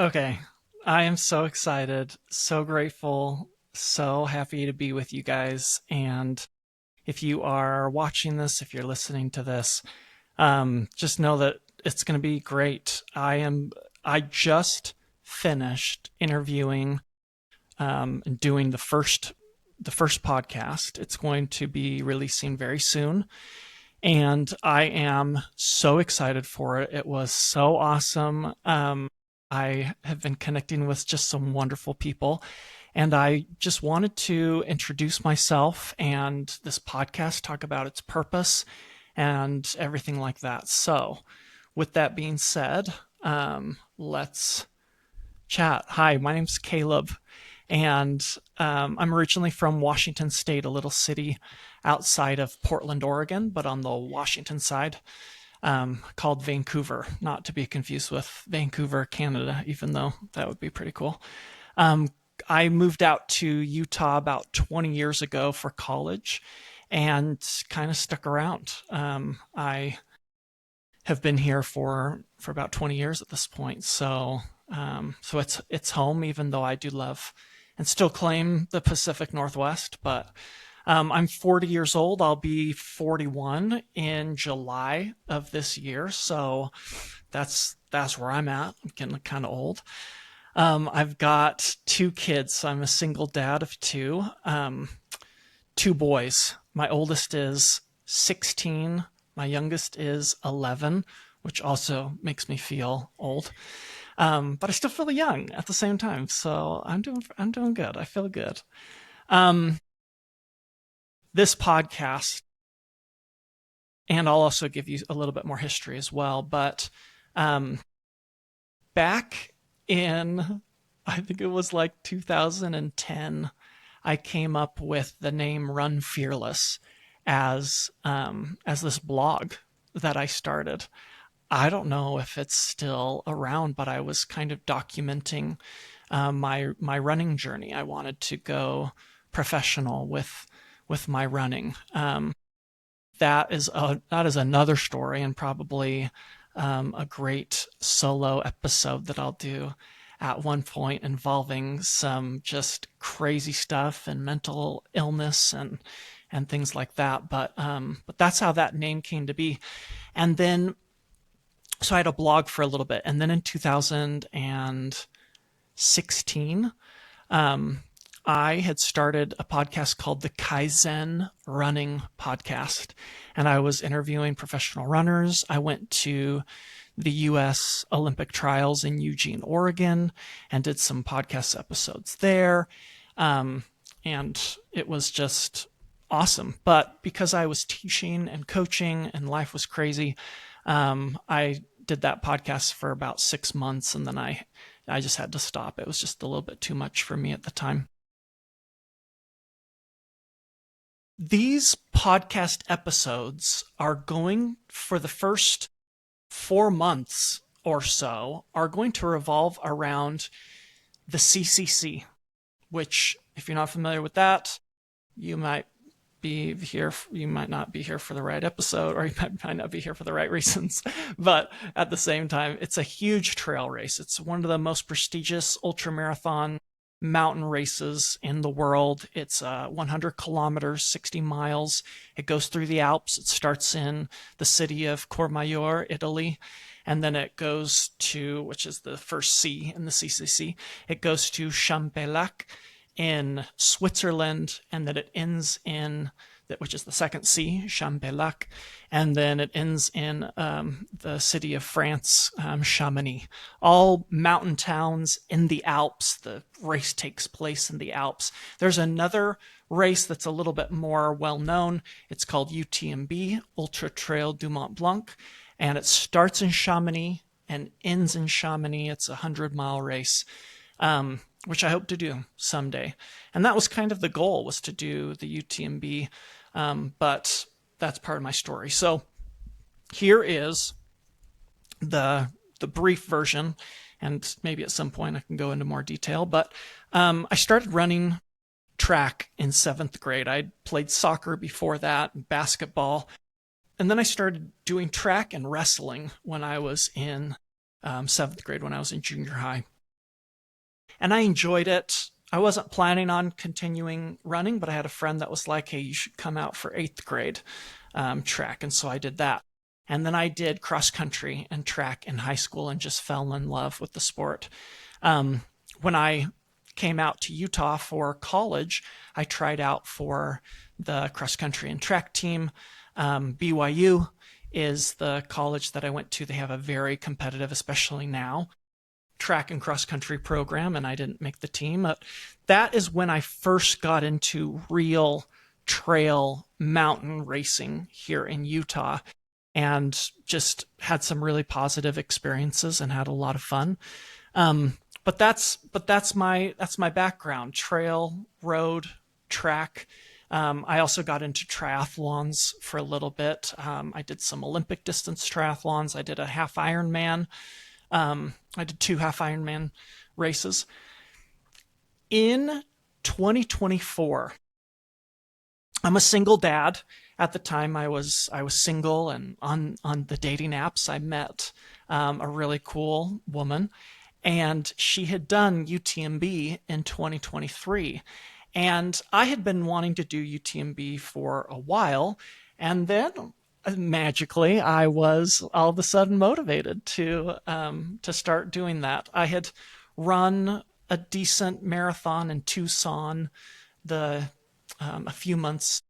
Okay, I am so excited, so grateful, so happy to be with you guys. And if you are watching this, if you're listening to this, just know that it's going to be great. I just finished interviewing and doing the first podcast. It's going to be releasing very soon. And I am so excited for it. It was so awesome. I have been connecting with just some wonderful people, and I just wanted to introduce myself and this podcast, talk about its purpose and everything like that. So, with that being said, let's chat. Hi, my name's Caleb, and I'm originally from Washington State, a little city outside of Portland, Oregon, but on the Washington side, called Vancouver, not to be confused with Vancouver, Canada, even though that would be pretty cool. Um, I moved out to Utah about 20 years ago for college and kind of stuck around. I have been here for about 20 years at this point. So it's home, even though I do love and still claim the Pacific Northwest. But I'm 40 years old. I'll be 41 in July of this year. So that's where I'm at. I'm getting kind of old. I've got two kids. So I'm a single dad of two. Two boys. My oldest is 16. My youngest is 11, which also makes me feel old. But I still feel young at the same time. So I'm doing good. I feel good. Um, this podcast, and I'll also give you a little bit more history as well. But um, back in, I think it was like 2010, I came up with the name Run Fearless as this blog that I started. I don't know if it's still around, but I was kind of documenting my running journey. I wanted to go professional with my running. That is another story, and probably a great solo episode that I'll do at one point, involving some just crazy stuff and mental illness and things like that. But that's how that name came to be. And then so I had a blog for a little bit, and then in 2016, um, I had started a podcast called the Kaizen Running Podcast, and I was interviewing professional runners. I went to the U.S. Olympic trials in Eugene, Oregon, and did some podcast episodes there. Um, and it was just awesome. But because I was teaching and coaching and life was crazy, I did that podcast for about 6 months, and then I just had to stop. It was just a little bit too much for me at the time. These podcast episodes are going, for the first 4 months or so, are going to revolve around the CCC, which, if you're not familiar with that, you might be here, you might not be here for the right episode, or you might not be here for the right reasons. But at the same time, it's a huge trail race. It's one of the most prestigious ultra marathon mountain races in the world. It's 100 kilometers, 60 miles. It goes through the Alps. It starts in the city of Courmayeur, Italy, and then it goes to, which is the first C in the CCC, it goes to Champelac in Switzerland, and then it ends in that, which is the second C, Champelac, and then it ends in the city of France, Chamonix. All mountain towns in the Alps. The race takes place in the Alps. There's another race that's a little bit more well known. It's called UTMB, Ultra Trail du Mont Blanc, and it starts in Chamonix and ends in Chamonix. It's a 100-mile race. Which I hope to do someday. And that was kind of the goal, was to do the UTMB, but that's part of my story. So here is the brief version, and maybe at some point I can go into more detail. But I started running track in seventh grade. I played soccer before that, basketball, and then I started doing track and wrestling when I was in seventh grade, when I was in junior high. and I enjoyed it. I wasn't planning on continuing running, but I had a friend that was like, hey, you should come out for eighth grade track. And so I did that. And then I did cross country and track in high school and just fell in love with the sport. Um, when I came out to Utah for college, I tried out for the cross country and track team. BYU is the college that I went to. They have a very competitive, especially now, track and cross country program, and I didn't make the team. That is when I first got into real trail mountain racing here in Utah, and just had some really positive experiences and had a lot of fun. But that's my background: trail, road, track. I also got into triathlons for a little bit. I did some Olympic distance triathlons. I did a half Ironman. I did two half Ironman races. In 2024, I'm a single dad. At the time, I was single, and on the dating apps, I met a really cool woman, and she had done UTMB in 2023, and I had been wanting to do UTMB for a while, and then magically I was all of a sudden motivated to start doing that. I had run a decent marathon in Tucson the a few months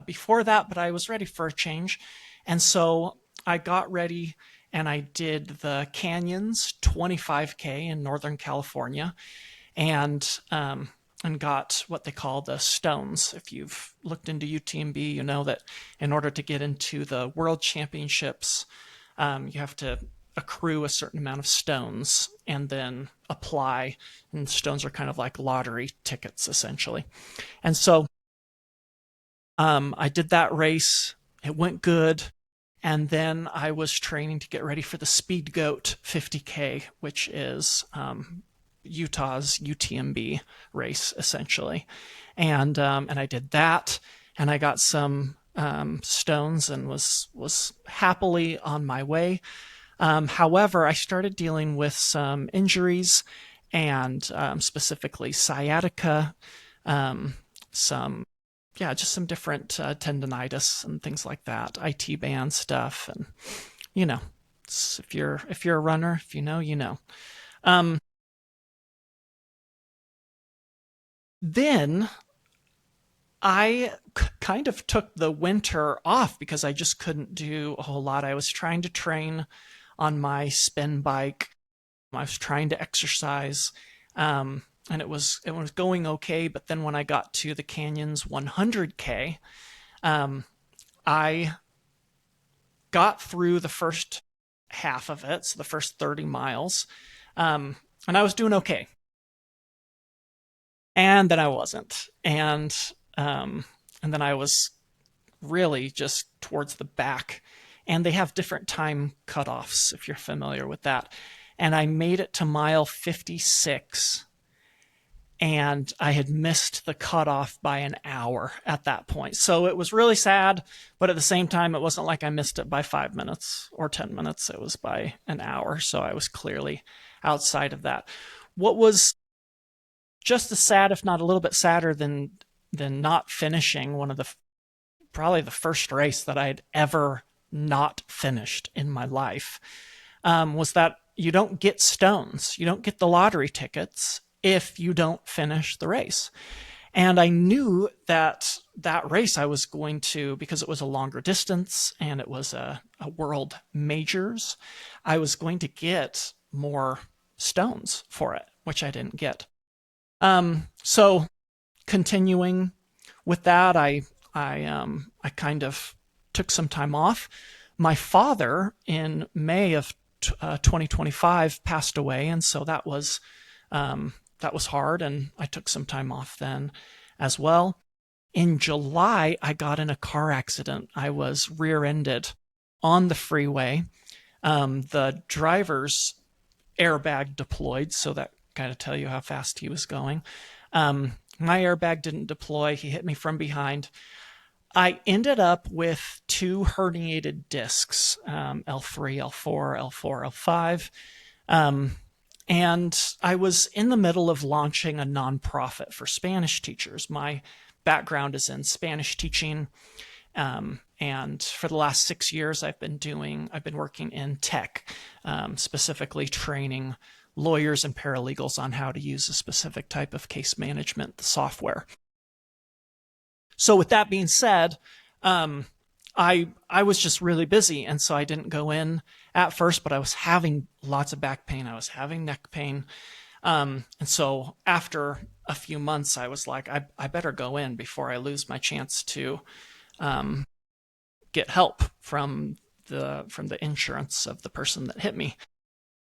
before that, but I was ready for a change. And so I got ready and I did the Canyons 25K in Northern California, and got what they call the stones. If you've looked into UTMB, you know that in order to get into the World Championships, you have to accrue a certain amount of stones and then apply. And stones are kind of like lottery tickets, essentially. And so I did that race. It went good. And then I was training to get ready for the Speed Goat 50K, which is Utah's UTMB race, essentially. And I did that, and I got some stones and was happily on my way. However, I started dealing with some injuries, and specifically sciatica, some just some different tendonitis and things like that, IT band stuff, and you know, if you're a runner, if you know, you know. Um, then I kind of took the winter off because I just couldn't do a whole lot. I was trying to train on my spin bike. I was trying to exercise, and it was going okay. But then when I got to the Canyons 100K, um, I got through the first half of it, so the first 30 miles, and I was doing okay. And then I wasn't, and then I was really just towards the back. And they have different time cutoffs, if you're familiar with that. And I made it to mile 56, and I had missed the cutoff by an hour at that point. So it was really sad, but at the same time, it wasn't like I missed it by 5 minutes or 10 minutes. It was by an hour. So I was clearly outside of that. What was just as sad, if not a little bit sadder than not finishing one of the probably the first race that I had ever not finished in my life, was that you don't get stones. You don't get the lottery tickets if you don't finish the race. And I knew that that race I was going to, because it was a longer distance and it was a world majors, I was going to get more stones for it, which I didn't get. So continuing with that, I kind of took some time off. My father in May of 2025 passed away, and so that was hard, and I took some time off then as well. In July, I got in a car accident. I was rear-ended on the freeway. The driver's airbag deployed, so that kind of tell you how fast he was going. My airbag didn't deploy. He hit me from behind. I ended up with two herniated discs, L3, L4, L4, L5. And I was in the middle of launching a nonprofit for Spanish teachers. My background is in Spanish teaching. And for the last 6 years, I've been working in tech, specifically training lawyers and paralegals on how to use a specific type of case management software. So with that being said, I was just really busy, and so I didn't go in at first, but I was having lots of back pain. I was having neck pain. And so after a few months, I was like, I better go in before I lose my chance to get help from the insurance of the person that hit me.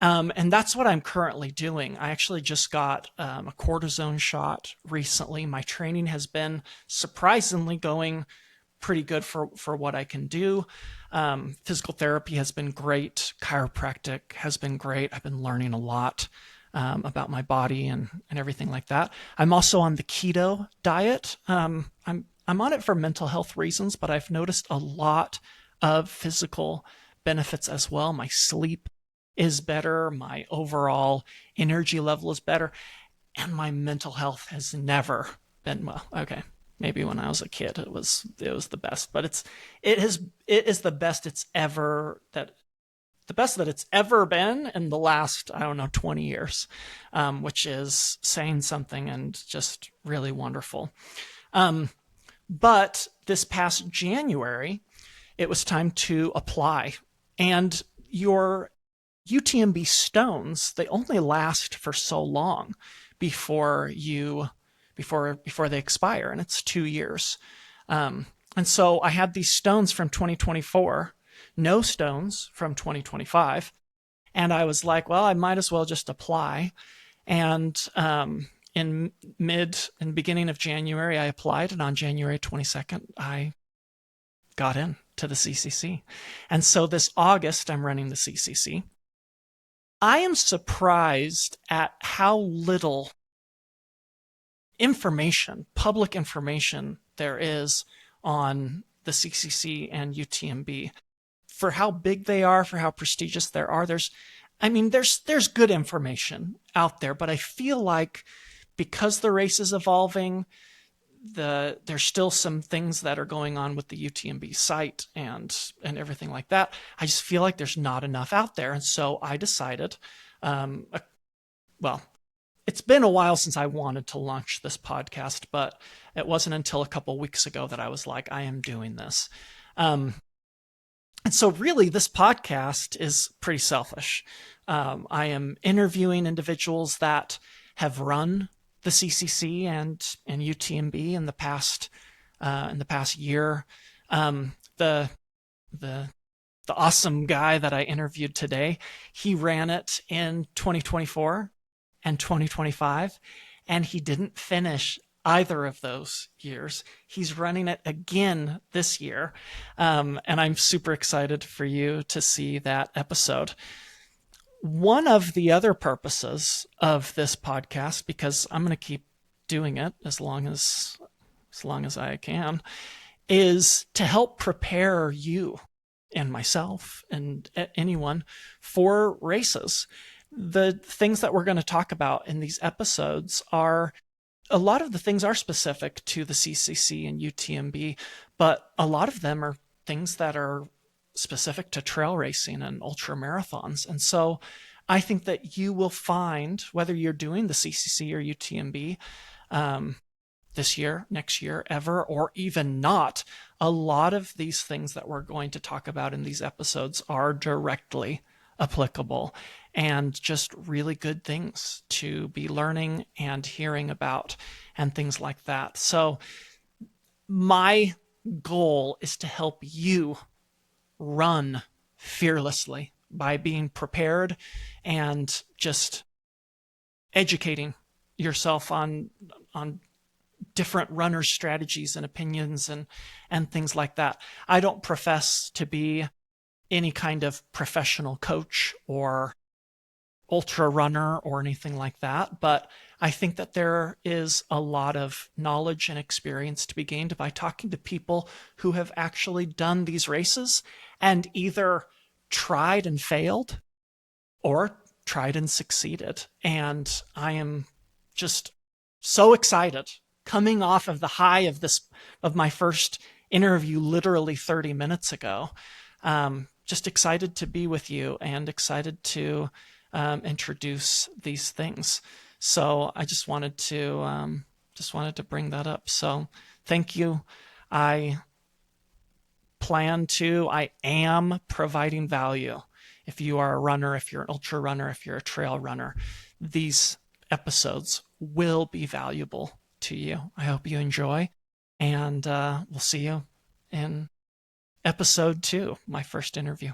And that's what I'm currently doing. I actually just got a cortisone shot recently. My training has been surprisingly going pretty good for what I can do. Physical therapy has been great. Chiropractic has been great. I've been learning a lot about my body and everything like that. I'm also on the keto diet. I'm on it for mental health reasons, but I've noticed a lot of physical benefits as well. My sleep is better. My overall energy level is better. And my mental health has never been, well, okay, maybe when I was a kid it was the best, but it is the best that it's ever been in the last, I don't know, 20 years, which is saying something and just really wonderful. But this past January, it was time to apply. And your UTMB stones, they only last for so long before they expire, and it's 2 years. And so I had these stones from 2024, no stones from 2025, and I was like, well, I might as well just apply. And in beginning of January, I applied, and on January 22nd, I got in to the CCC. And so this August, I'm running the CCC. I am surprised at how little public information there is on the CCC and UTMB. For how big they are, for how prestigious they are, there's good information out there, but I feel like because the race is evolving, there's still some things that are going on with the UTMB site and everything like that. I just feel like there's not enough out there. And so I decided, it's been a while since I wanted to launch this podcast, but it wasn't until a couple weeks ago that I was like, I am doing this. And so really this podcast is pretty selfish. I am interviewing individuals that have run the CCC and UTMB in the past year. The awesome guy that I interviewed today, he ran it in 2024 and 2025, and he didn't finish either of those years. He's running it again this year, and I'm super excited for you to see that episode. One of the other purposes of this podcast, because I'm going to keep doing it as long as I can, is to help prepare you and myself and anyone for races. The things that we're going to talk about in these episodes a lot of the things are specific to the CCC and UTMB, but a lot of them are things that are specific to trail racing and ultra marathons. And so I think that you will find, whether you're doing the CCC or UTMB this year, next year, ever, or even not, a lot of these things that we're going to talk about in these episodes are directly applicable and just really good things to be learning and hearing about and things like that. So my goal is to help you run fearlessly by being prepared and just educating yourself on different runner strategies and opinions and things like that. I don't profess to be any kind of professional coach or ultra runner or anything like that, but I think that there is a lot of knowledge and experience to be gained by talking to people who have actually done these races and either tried and failed or tried and succeeded. And I am just so excited coming off of the high of my first interview literally 30 minutes ago. Just excited to be with you and excited to introduce these things. So I just wanted to bring that up. So thank you. I I am providing value. If you are a runner, if you're an ultra runner, if you're a trail runner, these episodes will be valuable to you. I hope you enjoy, and we'll see you in episode 2, my first interview.